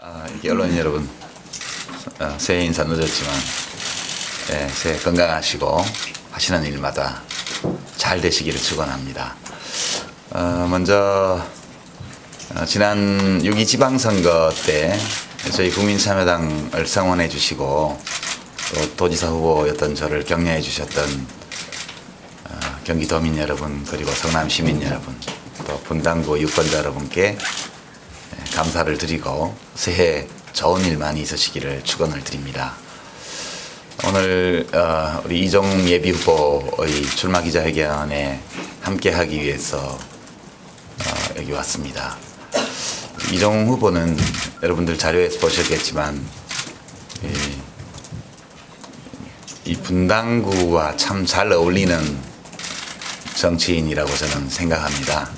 이렇게 언론인 여러분, 새해 인사 늦었지만 새해 건강하시고 하시는 일마다 잘 되시기를 축원합니다. 먼저 지난 6.2 지방선거 때 저희 국민참여당을 성원해 주시고 또 도지사 후보였던 저를 격려해 주셨던 경기도민 여러분, 그리고 성남 시민 여러분, 또 분당구 유권자 여러분께 감사를 드리고 새해 좋은 일 많이 있으시기를 축원을 드립니다. 오늘 우리 이종욱 예비후보의 출마 기자회견에 함께하기 위해서 여기 왔습니다. 이종욱 후보는 여러분들 자료에서 보셨겠지만 이 분당구와 참 잘 어울리는 정치인이라고 저는 생각합니다.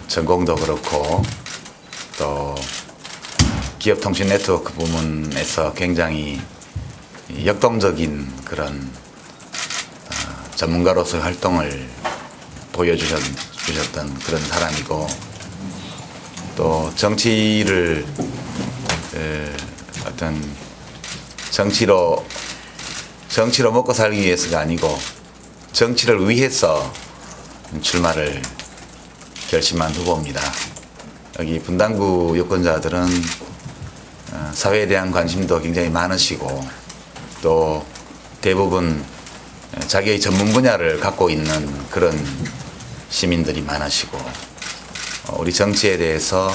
전공도 그렇고 또 기업통신 네트워크 부문에서 굉장히 역동적인 그런 전문가로서의 활동을 보여주셨던 그런 사람이고, 또 정치를 어떤 정치로 먹고 살기 위해서가 아니고 정치를 위해서 출마를 결심한 후보입니다. 여기 분당구 유권자들은 사회에 대한 관심도 굉장히 많으시고 또 대부분 자기의 전문 분야를 갖고 있는 그런 시민들이 많으시고, 우리 정치에 대해서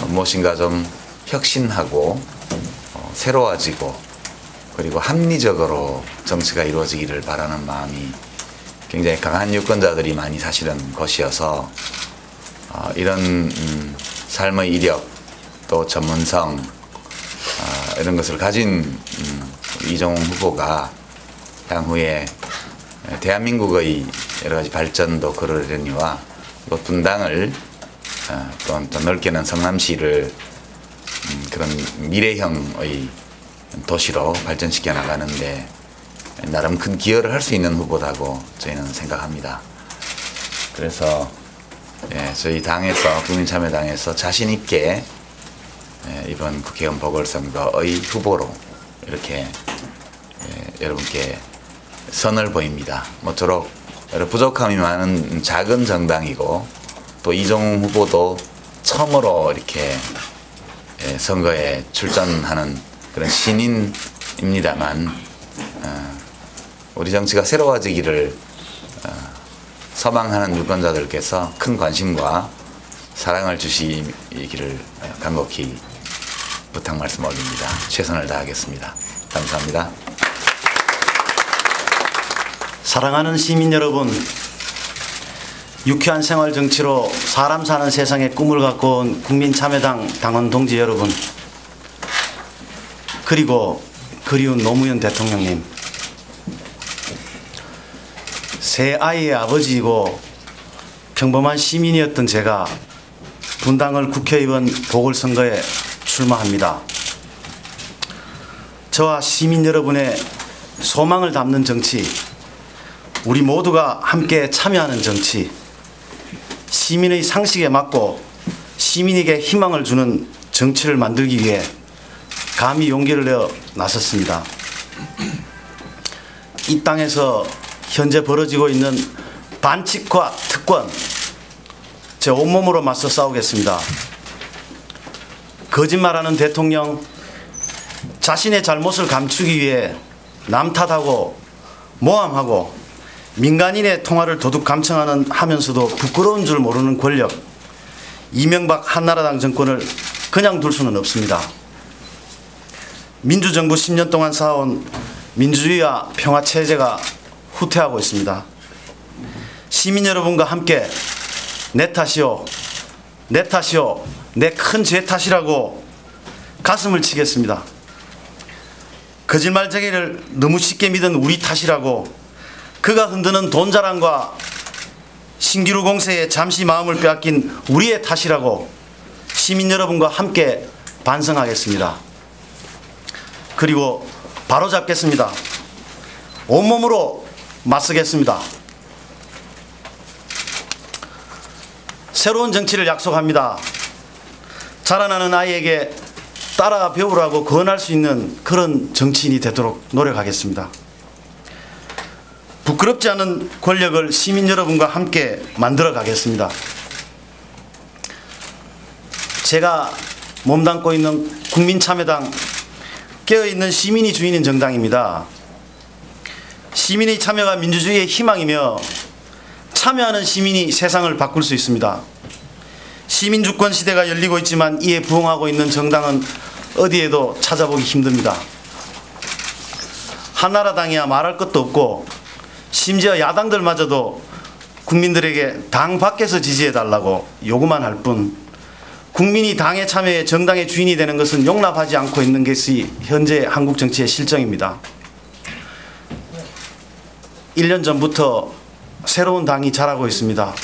무엇인가 좀 혁신하고 새로워지고 그리고 합리적으로 정치가 이루어지기를 바라는 마음이 굉장히 강한 유권자들이 많이 사시는 것이어서 이런 삶의 이력 또 전문성 이런 것을 가진 이종욱 후보가 향후에 대한민국의 여러 가지 발전도 그러려니와 분당을 또 넓게는 성남시를 그런 미래형의 도시로 발전시켜 나가는데 나름 큰 기여를 할 수 있는 후보라고 저희는 생각합니다. 그래서 저희 당에서, 국민참여당에서 자신 있게 이번 국회의원 보궐선거의 후보로 이렇게 여러분께 선을 보입니다. 모쪼록 부족함이 많은 작은 정당이고 또 이종욱 후보도 처음으로 이렇게 선거에 출전하는 그런 신인입니다만 우리 정치가 새로워지기를 소망하는 유권자들께서 큰 관심과 사랑을 주시기를 간곡히 부탁 말씀 올립니다. 최선을 다하겠습니다. 감사합니다. 사랑하는 시민 여러분, 유쾌한 생활 정치로 사람 사는 세상의 꿈을 갖고 온 국민참여당 당원 동지 여러분, 그리고 그리운 노무현 대통령님, 세 아이의 아버지이고 평범한 시민이었던 제가 분당을 국회의원 보궐선거에 출마합니다. 저와 시민 여러분의 소망을 담는 정치, 우리 모두가 함께 참여하는 정치, 시민의 상식에 맞고 시민에게 희망을 주는 정치를 만들기 위해 감히 용기를 내어 나섰습니다. 이 땅에서 현재 벌어지고 있는 반칙과 특권, 제 온몸으로 맞서 싸우겠습니다. 거짓말하는 대통령, 자신의 잘못을 감추기 위해 남 탓하고 모함하고 민간인의 통화를 도둑 감청하면서도 부끄러운 줄 모르는 권력, 이명박 한나라당 정권을 그냥 둘 수는 없습니다. 민주정부 10년 동안 쌓아온 민주주의와 평화체제가 후퇴하고 있습니다. 시민 여러분과 함께 내 탓이요, 내 탓이요, 내 큰 죄 탓이라고 가슴을 치겠습니다. 거짓말쟁이를 너무 쉽게 믿은 우리 탓이라고, 그가 흔드는 돈 자랑과 신기루 공세에 잠시 마음을 빼앗긴 우리의 탓이라고 시민 여러분과 함께 반성하겠습니다. 그리고 바로잡겠습니다. 온몸으로 맞서겠습니다. 새로운 정치를 약속합니다. 자라나는 아이에게 따라 배우라고 권할 수 있는 그런 정치인이 되도록 노력하겠습니다. 부끄럽지 않은 권력을 시민 여러분과 함께 만들어 가겠습니다. 제가 몸담고 있는 국민참여당, 깨어있는 시민이 주인인 정당입니다. 시민의 참여가 민주주의의 희망이며 참여하는 시민이 세상을 바꿀 수 있습니다. 시민주권 시대가 열리고 있지만 이에 부응하고 있는 정당은 어디에도 찾아보기 힘듭니다. 한나라당이야 말할 것도 없고 심지어 야당들마저도 국민들에게 당 밖에서 지지해달라고 요구만 할 뿐 국민이 당에 참여해 정당의 주인이 되는 것은 용납하지 않고 있는 것이 현재 한국 정치의 실정입니다. 1년 전부터 새로운 당이 자라고 있습니다.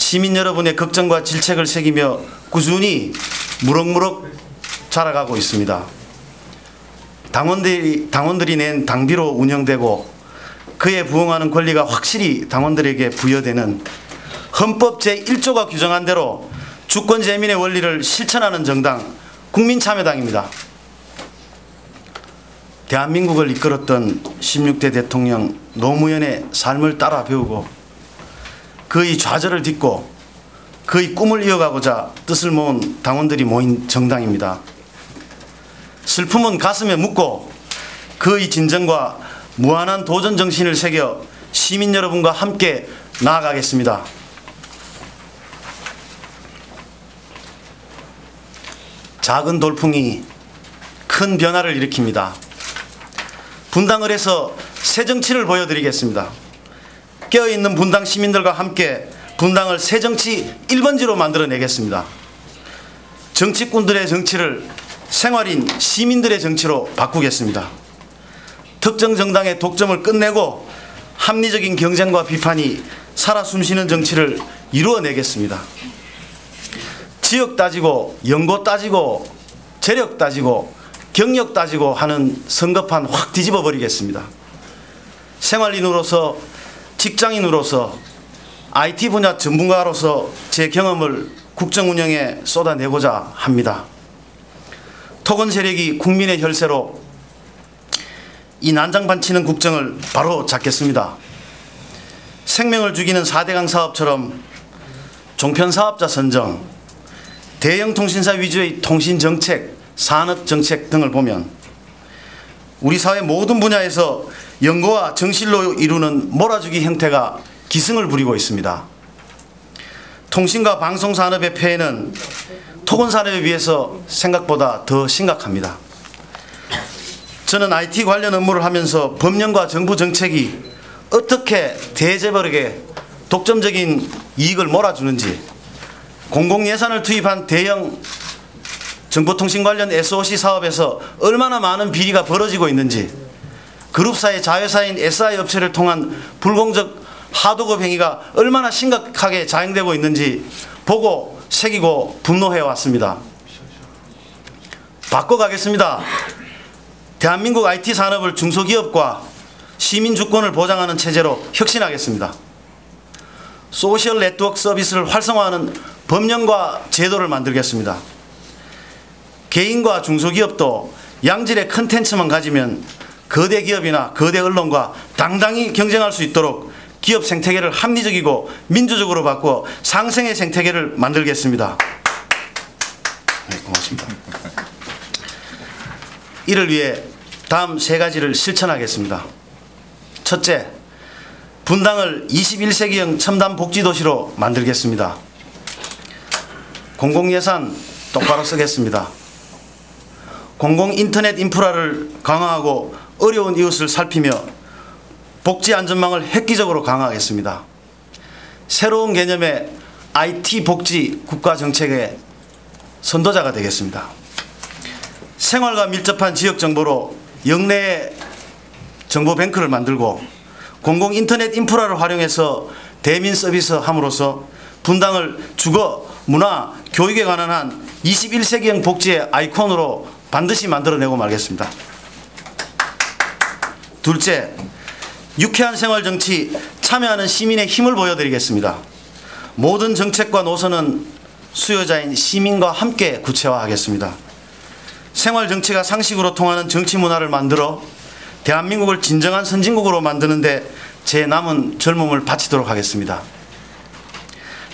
시민 여러분의 걱정과 질책을 새기며 꾸준히 무럭무럭 자라가고 있습니다. 당원들이 낸 당비로 운영되고 그에 부응하는 권리가 확실히 당원들에게 부여되는 헌법 제1조가 규정한 대로 주권 재민의 원리를 실천하는 정당 국민참여당입니다. 대한민국을 이끌었던 16대 대통령 노무현의 삶을 따라 배우고 그의 좌절을 딛고 그의 꿈을 이어가고자 뜻을 모은 당원들이 모인 정당입니다. 슬픔은 가슴에 묻고 그의 진정과 무한한 도전 정신을 새겨 시민 여러분과 함께 나아가겠습니다. 작은 돌풍이 큰 변화를 일으킵니다. 분당을 해서 새 정치를 보여드리겠습니다. 깨어있는 분당 시민들과 함께 분당을 새 정치 1번지로 만들어내겠습니다. 정치꾼들의 정치를 생활인 시민들의 정치로 바꾸겠습니다. 특정 정당의 독점을 끝내고 합리적인 경쟁과 비판이 살아 숨쉬는 정치를 이루어내겠습니다. 지역 따지고 연고 따지고 재력 따지고 경력 따지고 하는 선거판 확 뒤집어 버리겠습니다. 생활인으로서 직장인으로서 IT 분야 전문가로서 제 경험을 국정 운영에 쏟아내고자 합니다. 토건 세력이 국민의 혈세로 이 난장판치는 국정을 바로 잡겠습니다. 생명을 죽이는 4대강 사업처럼 종편사업자 선정, 대형 통신사 위주의 통신정책, 산업정책 등을 보면 우리 사회 모든 분야에서 연고와 정실로 이루는 몰아주기 형태가 기승을 부리고 있습니다. 통신과 방송산업의 폐해는 토건산업에 비해서 생각보다 더 심각합니다. 저는 IT 관련 업무를 하면서 법령과 정부 정책이 어떻게 대재벌에게 독점적인 이익을 몰아주는지, 공공예산을 투입한 대형 정보통신 관련 SOC 사업에서 얼마나 많은 비리가 벌어지고 있는지, 그룹사의 자회사인 SI 업체를 통한 불공적 하도급 행위가 얼마나 심각하게 자행되고 있는지 보고 새기고 분노해왔습니다. 바꿔가겠습니다. 대한민국 IT 산업을 중소기업과 시민주권을 보장하는 체제로 혁신하겠습니다. 소셜 네트워크 서비스를 활성화하는 법령과 제도를 만들겠습니다. 개인과 중소기업도 양질의 컨텐츠만 가지면 거대 기업이나 거대 언론과 당당히 경쟁할 수 있도록 기업 생태계를 합리적이고 민주적으로 바꾸어 상생의 생태계를 만들겠습니다. 네, 고맙습니다. 이를 위해 다음 3가지를 실천하겠습니다. 첫째, 분당을 21세기형 첨단 복지도시로 만들겠습니다. 공공예산 똑바로 쓰겠습니다. 공공인터넷 인프라를 강화하고 어려운 이웃을 살피며 복지 안전망을 획기적으로 강화하겠습니다. 새로운 개념의 IT 복지 국가정책의 선도자가 되겠습니다. 생활과 밀접한 지역 정보로 영내의 정보뱅크를 만들고 공공인터넷 인프라를 활용해서 대민 서비스 함으로써 분당을 주거, 문화, 교육에 관한 한 21세기형 복지의 아이콘으로 반드시 만들어내고 말겠습니다. 둘째, 유쾌한 생활정치, 참여하는 시민의 힘을 보여드리겠습니다. 모든 정책과 노선은 수요자인 시민과 함께 구체화하겠습니다. 생활 정치가 상식으로 통하는 정치 문화를 만들어 대한민국을 진정한 선진국으로 만드는데 제 남은 젊음을 바치도록 하겠습니다.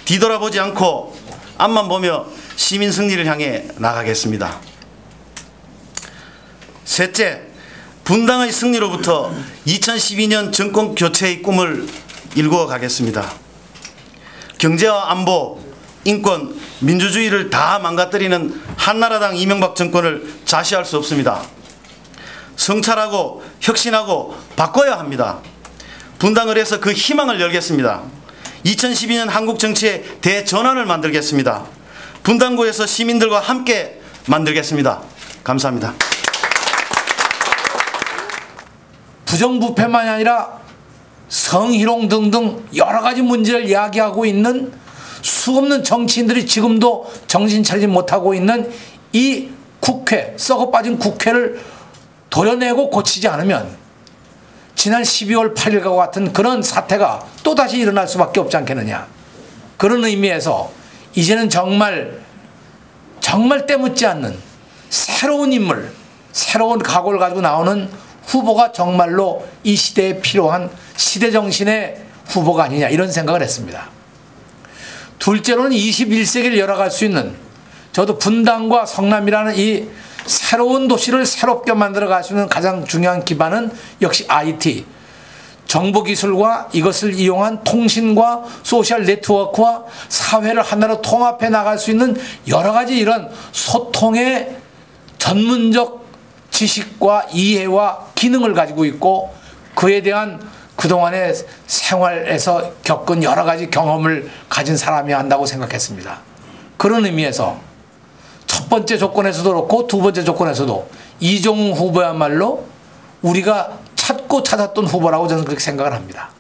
뒤돌아보지 않고 앞만 보며 시민 승리를 향해 나가겠습니다. 셋째, 분당의 승리로부터 2012년 정권 교체의 꿈을 일구어 가겠습니다. 경제와 안보, 인권, 민주주의를 다 망가뜨리는 한나라당 이명박 정권을 자시할 수 없습니다. 성찰하고 혁신하고 바꿔야 합니다. 분당을 해서 그 희망을 열겠습니다. 2012년 한국 정치의 대전환을 만들겠습니다. 분당구에서 시민들과 함께 만들겠습니다. 감사합니다. 부정부패만이 아니라 성희롱 등등 여러 가지 문제를 이야기하고 있는 수없는 정치인들이 지금도 정신 차리지 못하고 있는 이 국회, 썩어 빠진 국회를 도려내고 고치지 않으면 지난 12월 8일과 같은 그런 사태가 또다시 일어날 수밖에 없지 않겠느냐. 그런 의미에서 이제는 정말 때묻지 않는 새로운 인물, 새로운 각오를 가지고 나오는 후보가 정말로 이 시대에 필요한 시대정신의 후보가 아니냐, 이런 생각을 했습니다. 둘째로는 21세기를 열어갈 수 있는, 저도 분당과 성남이라는 이 새로운 도시를 새롭게 만들어갈 수 있는 가장 중요한 기반은 역시 IT, 정보기술과 이것을 이용한 통신과 소셜 네트워크와 사회를 하나로 통합해 나갈 수 있는 여러 가지 이런 소통의 전문적 지식과 이해와 기능을 가지고 있고, 그에 대한 그동안의 생활에서 겪은 여러 가지 경험을 가진 사람이 한다고 생각했습니다. 그런 의미에서 첫 번째 조건에서도 그렇고 두 번째 조건에서도 이종우 후보야말로 우리가 찾고 찾았던 후보라고 저는 그렇게 생각을 합니다.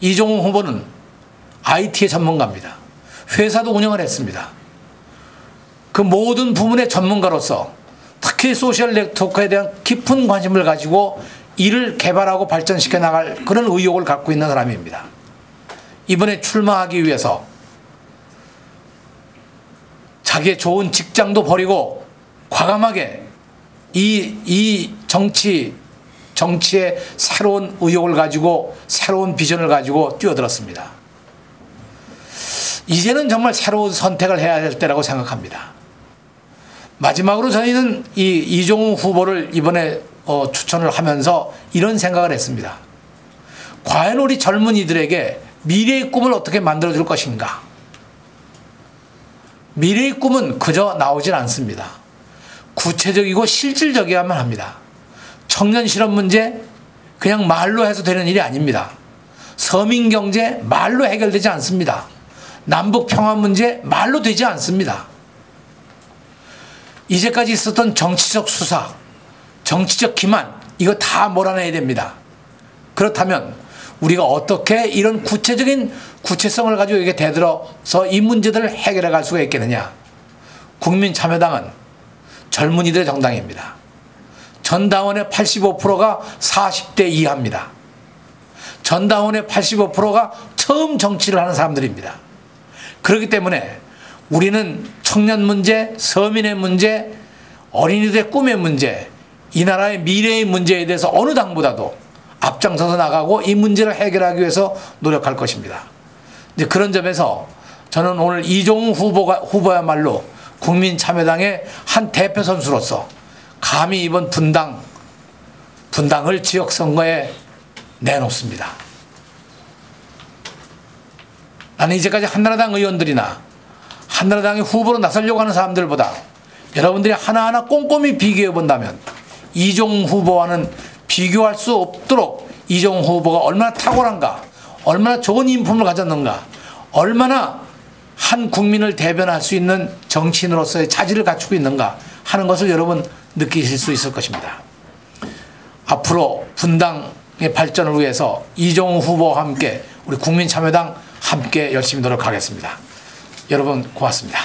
이종우 후보는 IT의 전문가입니다. 회사도 운영을 했습니다. 그 모든 부문의 전문가로서 특히 소셜 네트워크에 대한 깊은 관심을 가지고 이를 개발하고 발전시켜 나갈 그런 의욕을 갖고 있는 사람입니다. 이번에 출마하기 위해서 자기의 좋은 직장도 버리고 과감하게 이 정치의 새로운 의욕을 가지고 새로운 비전을 가지고 뛰어들었습니다. 이제는 정말 새로운 선택을 해야 될 때라고 생각합니다. 마지막으로 저희는 이 이종우 후보를 이번에 추천을 하면서 이런 생각을 했습니다. 과연 우리 젊은이들에게 미래의 꿈을 어떻게 만들어줄 것인가? 미래의 꿈은 그저 나오질 않습니다. 구체적이고 실질적이어야만 합니다. 청년 실업 문제 그냥 말로 해서 되는 일이 아닙니다. 서민 경제 말로 해결되지 않습니다. 남북 평화 문제 말로 되지 않습니다. 이제까지 있었던 정치적 수사, 정치적 기만, 이거 다 몰아내야 됩니다. 그렇다면 우리가 어떻게 이런 구체적인 구체성을 가지고 이게 대들어서 이 문제들을 해결해 갈 수가 있겠느냐. 국민참여당은 젊은이들의 정당입니다. 전당원의 85%가 40대 이하입니다. 전당원의 85%가 처음 정치를 하는 사람들입니다. 그렇기 때문에 우리는 청년 문제, 서민의 문제, 어린이들의 꿈의 문제, 이 나라의 미래의 문제에 대해서 어느 당보다도 앞장서서 나가고 이 문제를 해결하기 위해서 노력할 것입니다. 이제 그런 점에서 저는 오늘 이종우 후보야말로 국민참여당의 한 대표 선수로서 감히 이번 분당을 지역선거에 내놓습니다. 나는 이제까지 한나라당 의원들이나 한나라당의 후보로 나서려고 하는 사람들보다 여러분들이 하나하나 꼼꼼히 비교해 본다면 이종우 후보와는 비교할 수 없도록 이종우 후보가 얼마나 탁월한가, 얼마나 좋은 인품을 가졌는가, 얼마나 한 국민을 대변할 수 있는 정치인으로서의 자질을 갖추고 있는가 하는 것을 여러분 느끼실 수 있을 것입니다. 앞으로 분당의 발전을 위해서 이종우 후보와 함께 우리 국민참여당 함께 열심히 노력하겠습니다. 여러분 고맙습니다.